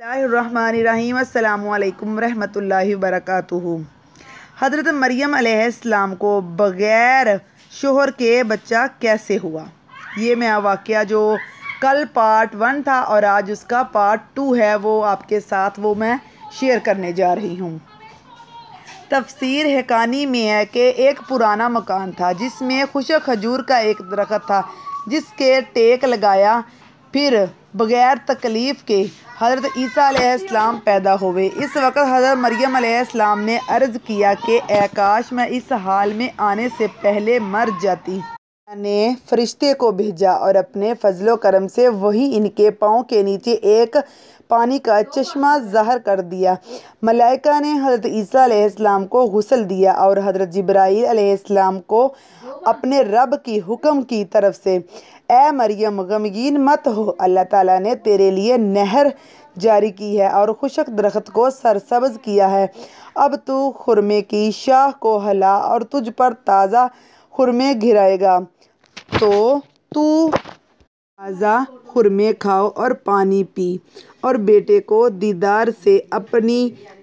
बिस्मिल्लाहिर्रहमानिर्रहीम। अस्सलामु अलैकुम रहमतुल्लाहि वबरकातुहू। हज़रत मरियम अलैहिस्सलाम को बग़ैर शोहर के बच्चा कैसे हुआ, ये मैं वाक़या जो कल पार्ट 1 था और आज उसका पार्ट 2 है वो आपके साथ मैं शेयर करने जा रही हूँ। तफसीर हकानी में है कि एक पुराना मकान था जिसमें खुशक खजूर का एक दरख्त था जिसके टेक लगाया, फिर बग़ैर तकलीफ़ के हज़रत ईसा अलैहिस्सलाम पैदा हुए। इस वक्त हज़रत मरियम अलैहिस्सलाम ने अर्ज़ किया कि ए काश मैं इस हाल में आने से पहले मर जाती। ने फरिश्ते को भेजा और अपने फजलो करम से वही इनके पाँव के नीचे एक पानी का चश्मा ज़ाहिर कर दिया। मलाइका ने हज़रत ईसा अलैहिस्सलाम को गुस्ल दिया और हज़रत जिब्राईल अलैहिस्सलाम को अपने रब की हुक्म की तरफ से, ए मरियम गमगीन मत हो, अल्लाह ताला ने तेरे लिए नहर जारी की है और खुशक दरख्त को सरसब्ज़ किया है। अब तू खुरमे की शाख को हिला और तुझ पर ताज़ा खुरमे गिराएगा, तो तू ताज़ा खुरमे खाओ और पानी पी और बेटे को दीदार से अपनी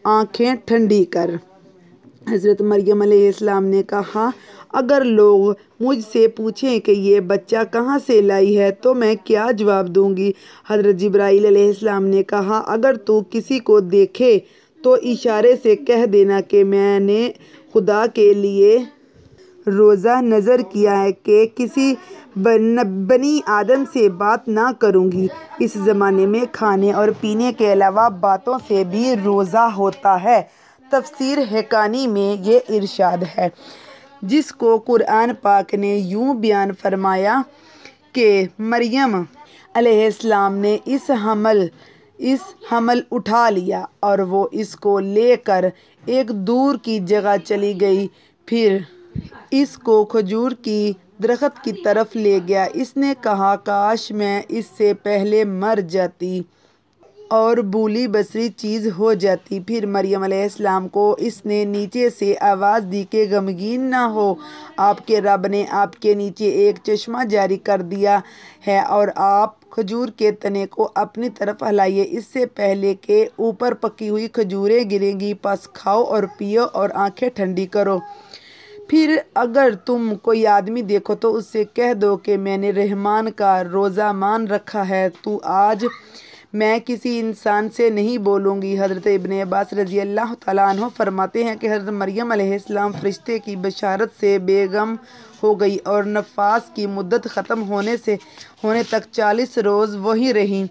आँखें ठंडी कर। हज़रत मरियम अलैहिस्सलाम ने कहा, अगर लोग मुझसे पूछें कि ये बच्चा कहाँ से लाई है तो मैं क्या जवाब दूँगी। हज़रत जिब्राईल अलैहिस्सलाम ने कहा, अगर तू किसी को देखे तो इशारे से कह देना कि मैंने खुदा के लिए रोज़ा नज़र किया है कि किसी बनी आदम से बात ना करूँगी। इस ज़माने में खाने और पीने के अलावा बातों से भी रोज़ा होता है। तफसीर हकानी में ये इरशाद है, जिसको कुरान पाक ने यूँ बयान फरमाया कि मरियम अलैहिस्सलाम ने इस हमल उठा लिया और वो इसको लेकर एक दूर की जगह चली गई, फिर इसको खजूर की दरख्त की तरफ ले गया। इसने कहा, काश मैं इससे पहले मर जाती और भूली बसरी चीज़ हो जाती। फिर मरियम अलैहिस्सलाम को इसने नीचे से आवाज़ दी कि गमगीन ना हो, आपके रब ने आपके नीचे एक चश्मा जारी कर दिया है और आप खजूर के तने को अपनी तरफ हिलाइए, इससे पहले कि ऊपर पकी हुई खजूरें गिरेंगी, बस खाओ और पियो और आँखें ठंडी करो। फिर अगर तुम कोई आदमी देखो तो उससे कह दो कि मैंने रहमान का रोज़ा मान रखा है, तू आज मैं किसी इंसान से नहीं बोलूँगी। हज़रत इब्न अब्बास रज़ी अल्लाह तआला अन्हु फरमाते हैं कि हज़रत मरियम अलैहिस्सलाम फरिश्ते की बशारत से बेगम हो गई और नफास की मुद्दत ख़त्म होने तक 40 रोज़ वहीं रहीं,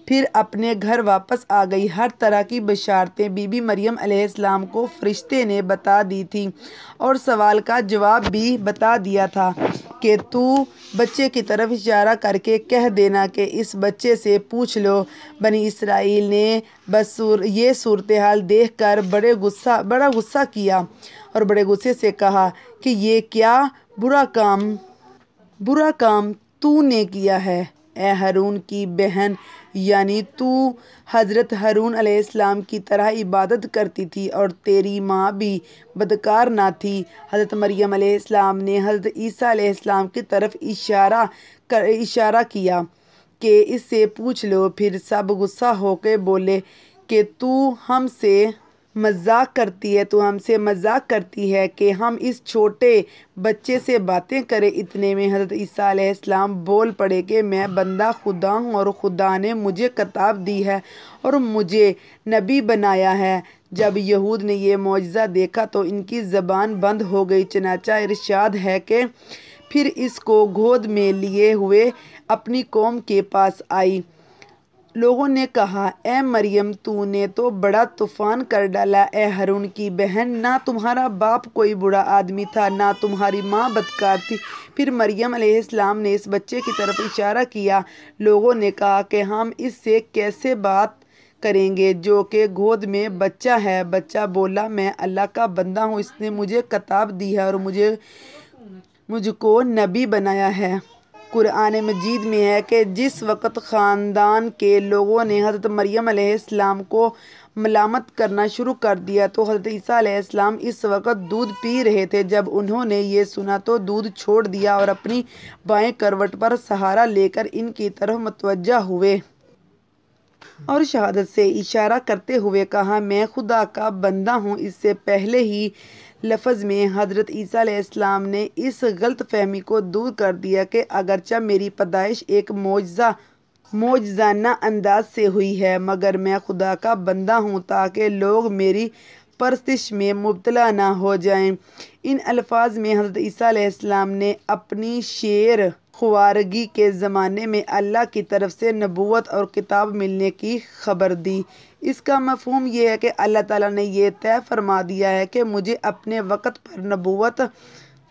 फिर अपने घर वापस आ गई। हर तरह की बशारतें बीबी मरियम अलैहिस्सलाम को फरिश्ते ने बता दी थी और सवाल का जवाब भी बता दिया था कि तू बच्चे की तरफ इशारा करके कह देना कि इस बच्चे से पूछ लो। बनी इसराइल ने बस ये सूरत हाल देख कर बड़ा गुस्सा किया और बड़े गुस्से से कहा कि ये क्या बुरा काम तूने किया है। ए हारून की बहन, यानी तू हज़रत हारून अलैहिस्सलाम की तरह इबादत करती थी और तेरी माँ भी बदकार ना थी। हज़रत मरियम अलैहिस्सलाम ने हज़रत ईसा अलैहिस्सलाम की तरफ इशारा किया कि इससे पूछ लो। फिर सब गुस्सा होकर बोले कि तू हमसे मजाक करती है कि हम इस छोटे बच्चे से बातें करें। इतने में हज़रत ईसा अलैहिस्सलाम बोल पड़े कि मैं बंदा खुदा हूँ और खुदा ने मुझे किताब दी है और मुझे नबी बनाया है। जब यहूद ने ये मौजज़ा देखा तो इनकी ज़बान बंद हो गई। चनाचा इरशाद है कि फिर इसको गोद में लिए हुए अपनी कौम के पास आई। लोगों ने कहा, ए मरियम तूने तो बड़ा तूफ़ान कर डाला। ए हारून की बहन, ना तुम्हारा बाप कोई बुरा आदमी था ना तुम्हारी माँ बदकार थी। फिर मरियम अलैहिस्सलाम ने इस बच्चे की तरफ इशारा किया। लोगों ने कहा कि हम इससे कैसे बात करेंगे जो कि गोद में बच्चा है। बच्चा बोला, मैं अल्लाह का बंदा हूँ, इसने मुझे किताब दी है और मुझको नबी बनाया है। कुरान मजीद में है कि जिस वक़्त ख़ानदान के लोगों ने हज़रत मरियम अलैहिस्सलाम को मलामत करना शुरू कर दिया तो हज़रत ईसा अलैहिस्सलाम इस वक्त दूध पी रहे थे। जब उन्होंने ये सुना तो दूध छोड़ दिया और अपनी बाएं करवट पर सहारा लेकर इनकी तरफ मुतवज्जा हुए। اور شہادت سے اشارہ کرتے ہوئے کہا میں خدا کا بندہ ہوں۔ اس سے پہلے ہی لفظ میں حضرت عیسیٰ علیہ السلام نے اس غلط فہمی کو دور کر دیا کہ اگرچہ میری پیدائش ایک معجزانہ انداز سے ہوئی ہے، مگر میں خدا کا بندہ ہوں تاکہ لوگ میری پرستش میں مبتلا نہ ہو جائیں۔ ان الفاظ میں حضرت عیسیٰ علیہ السلام نے اپنی شیر خوارگی کے زمانے میں اللہ کی طرف سے نبوت اور کتاب ملنے کی خبر دی۔ اس کا مفہوم یہ ہے کہ اللہ تعالیٰ نے یہ طے فرما دیا ہے کہ مجھے اپنے وقت پر نبوت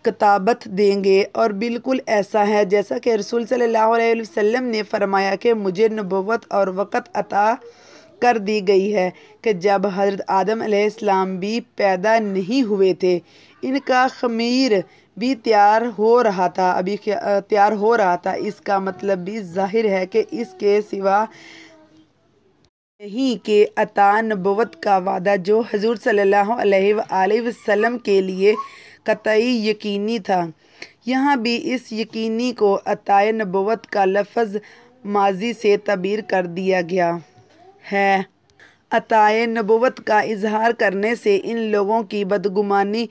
کتابت دیں گے، اور بالکل ایسا ہے جیسا کہ رسول صلی اللہ علیہ وسلم نے فرمایا کہ مجھے نبوت اور وقت عطا کر دی گئی ہے کہ جب حضرت آدم علیہ السلام بھی پیدا نہیں ہوئے تھے، ان کا خمیر بھی تیار ہو رہا تھا۔ اس کا مطلب بھی ظاہر ہے کہ اس کے سوا نہیں کہ عطا نبوت کا وعدہ جو حضور صلی اللہ علیہ وآلہ وسلم کے لیے قطعی یقینی تھا، یہاں بھی اس یقینی کو عطائے نبوت کا لفظ ماضی سے تعبیر کر دیا گیا ہے۔ عطائے نبوت کا اظہار کرنے سے ان لوگوں کی بدگمانی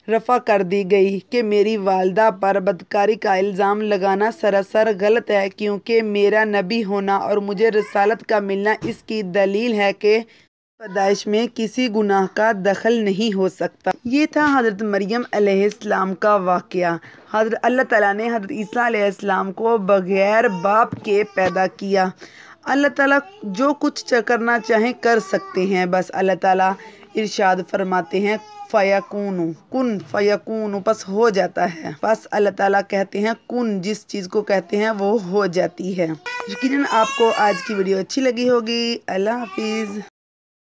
رفع کر دی گئی کہ میری والدہ پر بدکاری کا الزام لگانا سراسر غلط ہے، کیونکہ میرا نبی ہونا اور مجھے رسالت کا ملنا اس کی دلیل ہے کہ پیدائش میں کسی گناہ کا دخل نہیں ہو سکتا۔ یہ تھا حضرت مریم علیہ السلام کا واقعہ۔ اللہ تعالیٰ نے حضرت عیسیٰ علیہ السلام کو بغیر باپ کے پیدا کیا۔ اللہ تعالیٰ جو کچھ کرنا چاہیں کر سکتے ہیں، بس اللہ تعالیٰ ارشاد فرماتے ہیں کن فیکون، بس ہو جاتا ہے۔ بس اللہ تعالیٰ کہتے ہیں کن، جس چیز کو کہتے ہیں وہ ہو جاتی ہے۔ یقیناً آپ کو آج کی ویڈیو اچھی لگی ہوگی۔ اللہ حافظ۔